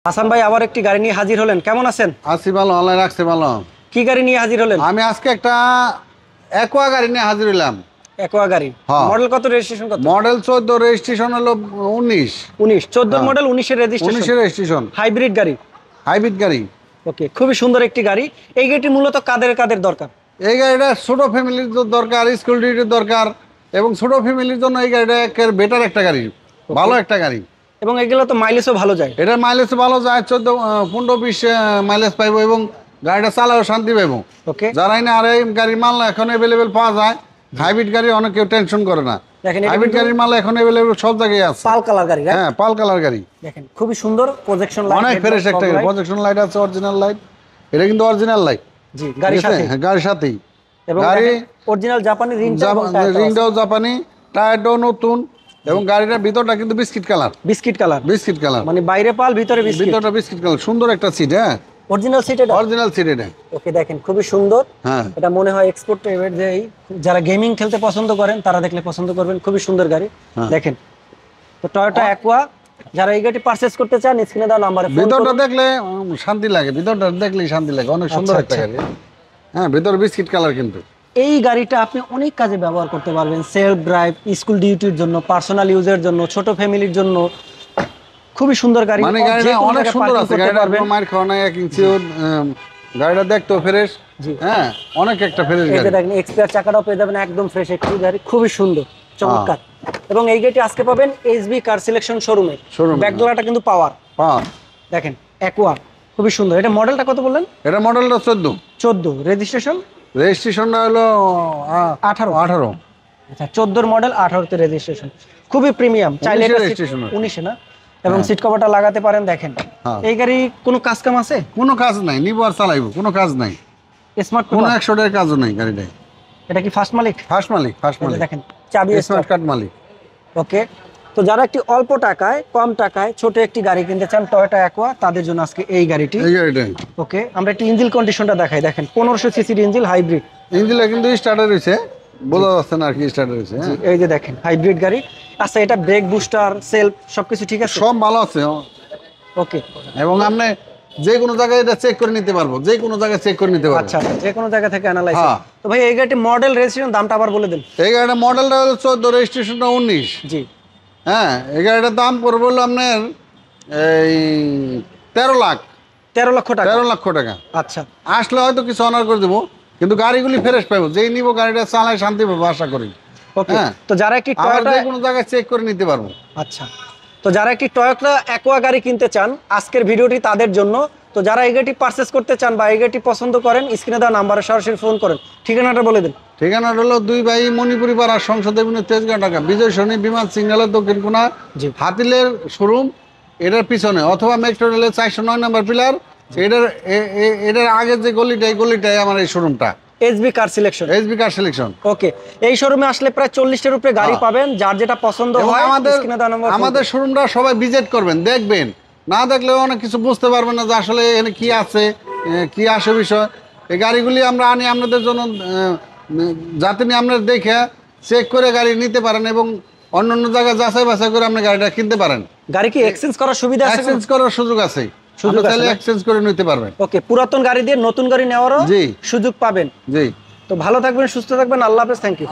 হাসান ভাই আবার একটি গাড়ি নিয়ে হাজির হলেন, কেমন আছেন? আছি ভালো, আল্লাহ রাখছে ভালো। কি গাড়ি নিয়ে হাজির হলেন? আমি আজকে একটা অ্যাকোয়া গাড়ি নিয়ে হাজির হলাম। অ্যাকোয়া গাড়ি, হ্যাঁ। মডেল কত, রেজিস্ট্রেশন কত? মডেল 14, রেজিস্ট্রেশন হলো 19। 14 হ্যাঁ। মডেল, 19 এর রেজিস্ট্রেশন, 19 রেজিস্ট্রেশন, হাইব্রিড গাড়ি। হাইব্রিড গাড়ি। ওকে, খুবই সুন্দর একটি গাড়ি। এই গাড়িটি মূলত কাদের দরকার? এই গাড়িটা ছোট ফ্যামিলির দরকার, স্কুল ডিউটির দরকার, এবং ছোট ফ্যামিলির জন্য এই গাড়িটা একের বেটার একটা গাড়ি, ভালো একটা গাড়ি। এবং এগুলো তো মাইলেজও ভালো যায়। এটা মাইলেজ ভালো যায়, 14-15-20 মাইলেজ পাইবো, এবং গাড়িটা চালাও শান্তি পাইবো। ওকে, যারাই না আর এই গাড়ির মাল এখন অ্যাভেলেবেল পাওয়া যায়। হাইব্রিড গাড়ি অনেক কেউ টেনশন করে না। দেখেন হাইব্রিড গাড়ির মাল এখন অ্যাভেলেবেল সব জায়গায় আছে। পাল কালার গাড়ি, হ্যাঁ, পাল কালার গাড়ি। দেখেন খুবই সুন্দর, প্রজেকশন লাইট অনেক ফ্রেশ একটা গাড়ি, প্রজেকশন লাইট আছে, অরিজিনাল লাইট। এটা কিন্তু অরিজিনাল লাইট। জি, গাড়ির সাথে। হ্যাঁ, গাড়ির সাথেই। এবং গাড়ি অরিজিনাল জাপানি রিংটাও জাপানি, টায়ারটাও নতুন, এবং গাড়িটার ভিতরটা কিন্তু biscuit colour. Biscuit colour, biscuit colour, মানে বাইরে পাল ভিতরে বিস্কিট। ভিতরটা বিস্কিট কালার, সুন্দর একটা সিট। হ্যাঁ, অরিজিনাল সিট এটা, অরিজিনাল সিট এটা। ওকে, দেখেন খুবই সুন্দর। হ্যাঁ, এটা মনে হয় এক্সপোর্ট টাইপের, যে যারা গেমিং খেলতে পছন্দ করেন তারা দেখলে পছন্দ করবেন, খুবই সুন্দর গাড়ি। দেখেন তো টয়োটা অ্যাকোয়া, যারা এই গাড়ি পারচেজ করতে চান স্ক্রিনে দেওয়া নম্বরে ফোন ভিতরটা করুন। দেখলে শান্তি লাগে, ভিতরটা দেখলেই শান্তি লাগে, অনেক সুন্দর একটা গাড়ি। হ্যাঁ, ভিতরে বিস্কিট কালার কিন্তু। এই গাড়িটা আপনি অনেক কাজে ব্যবহার করতে পারবেন, সেলফ ড্রাইভ, স্কুল ডিউটির জন্য, পার্সোনাল ইউজের জন্য, ছোট ফ্যামিলির জন্য। খুবই সুন্দর গাড়ি, মানে গাড়িটা অনেক সুন্দর আছে, গাড়িটা কোনো মার খাওয়া নাই, 1 ইঞ্চিও। গাড়িটা দেখতো ফ্রেশ। হ্যাঁ, অনেক একটা ফ্রেশ গাড়ি। এই দেখেন এক্সপিআর চাকাটাও পেয়ে যাবেন, একদম ফ্রেশ একটি গাড়ি, খুবই সুন্দর, চমৎকার। এবং এই গাড়িটি আজকে পাবেন এসবি কার সিলেকশন শোরুমে। ব্যাকডোরটা কিন্তু পাওয়ার। দেখেন অ্যাকোয়া, খুবই সুন্দর। এটা মডেলটা কত বললেন? এটা মডেলটা 14। রেজিস্ট্রেশন? রেজিস্ট্রেশনটা হলো 18। আচ্ছা, 14 মডেল, 18 তে রেজিস্ট্রেশন, খুবই প্রিমিয়াম। চাইলে এটা রেজিস্ট্রেশন 19 না, এবং সিট কভারটা লাগাতে পারেন। দেখেন এই গাড়ি কোনো কাজ কাম আছে? কোনো কাজ নাই, নিবো আর চালাইবো, কোনো কাজ নাই। স্মার্ট কোনো 100 টাকার কাজও নাই গাড়িটায়। এটা কি ফার্স্ট মালিক? ফার্স্ট মালিক, ফার্স্ট মালিক। দেখেন চাবি স্মার্ট কার্ড মালিক। ওকে, তো যারা একটি অল্প টাকায়, কম টাকায় ছোট একটি গাড়ি কিনতে চান টয়োটা অ্যাকোয়া, তাদের জন্য আজকে এই গাড়িটি। এই গাড়িটাই। ওকে, আমরা একটি ইঞ্জিন কন্ডিশনটা দেখাই। দেখেন 1500 সিসির ইঞ্জিন, হাইব্রিড। ইঞ্জিনটা কিন্তু স্টার্টার হইছে, বোঝা যাচ্ছে না আর কি স্টার্টার হইছে। এই যে দেখেন হাইব্রিড গাড়ি। আচ্ছা, এটা ব্রেক, বুস্টার, সেলফ সবকিছু ঠিক আছে? সব ভালো আছে। ওকে, এবং আপনি যে কোনো জায়গায় এটা চেক করে নিতে পারবো, যে কোনো জায়গায় চেক করে নিতে পারবো। আচ্ছা, যে কোনো জায়গা থেকে অ্যানালাইজ। তো ভাই এই গাড়িটি মডেল, রেজিস্ট্রেশন, দামটা আবার বলে দেন। এই গাড়িটা মডেলটা হলো 14, রেজিস্ট্রেশনটা 19। জি। হ্যাঁ, এই গাড়িটার দাম পড়বে হলো আপনার এই 13 লাখ। 13 লক্ষ টাকা? 13 লক্ষ টাকা। আচ্ছা, আসলে হয়তো কিছু অনার করে দেবো, কিন্তু গাড়িগুলি ফ্রেশ পাবো, যেই নিব গাড়িটা চালায় শান্তি পাবো আশা করি। ওকে, তো যারা একটি টয়োটা, যে কোনো জায়গায় চেক করে নিতে পারবো। আচ্ছা, তো যারা একটি টয়োটা অ্যাকোয়া গাড়ি কিনতে চান, আজকের ভিডিওটি তাদের জন্য। তো যারা এই গাড়িটি পারচেজ করতে চান বা এই গাড়িটি পছন্দ করেন, স্ক্রিনে দেওয়া নাম্বারে সরাসরি ফোন করেন। ঠিকানাটা বলে দেন। ঠিকানাটা হলো 2 ভাই মণিপুরি পাড়া, সংসদ এভিনিউ, তেজগাঁও, ঢাকা। বিজয় সরণি বিমান সিগন্যালের দক্ষিণ কোণা, হাতিলের শোরুম এটার পিছনে, অথবা মেট্রো রেলের 409 নম্বর পিলার, এটার আগে যে গলিটাই আমার এই শোরুমটা, SB car selection. SB car selection. Okay, এই শোরুমে আসলে প্রায় 40টার উপরে গাড়ি পাবেন, যার যেটা পছন্দ হয় আমাদের শোরুমটা সবাই ভিজিট করবেন, দেখবেন। না দেখলেও অনেক কিছু বুঝতে পারবেন না যে আসলে এখানে কি আছে, কি আসে বিষয়। এই গাড়িগুলি আমরা আনি আপনাদের জন্য, যাতে নিয়ে আপনারা দেখে চেক করে গাড়ি নিতে পারেন, এবং অন্যান্য জায়গায় যাচাই বাছাই করে আপনি গাড়িটা কিনতে পারেন। গাড়ি কি এক্সচেঞ্জ করার সুবিধা আছে? এক্সচেঞ্জ করার সুযোগ আছে, এক্সচেঞ্জ করে নিতে পারবেন। ওকে, পুরাতন গাড়ি দিয়ে নতুন গাড়ি নেওয়ারও সুযোগ পাবেন। জি, তো ভালো থাকবেন, সুস্থ থাকবেন, আল্লাহ হাফেজ, থ্যাংক ইউ।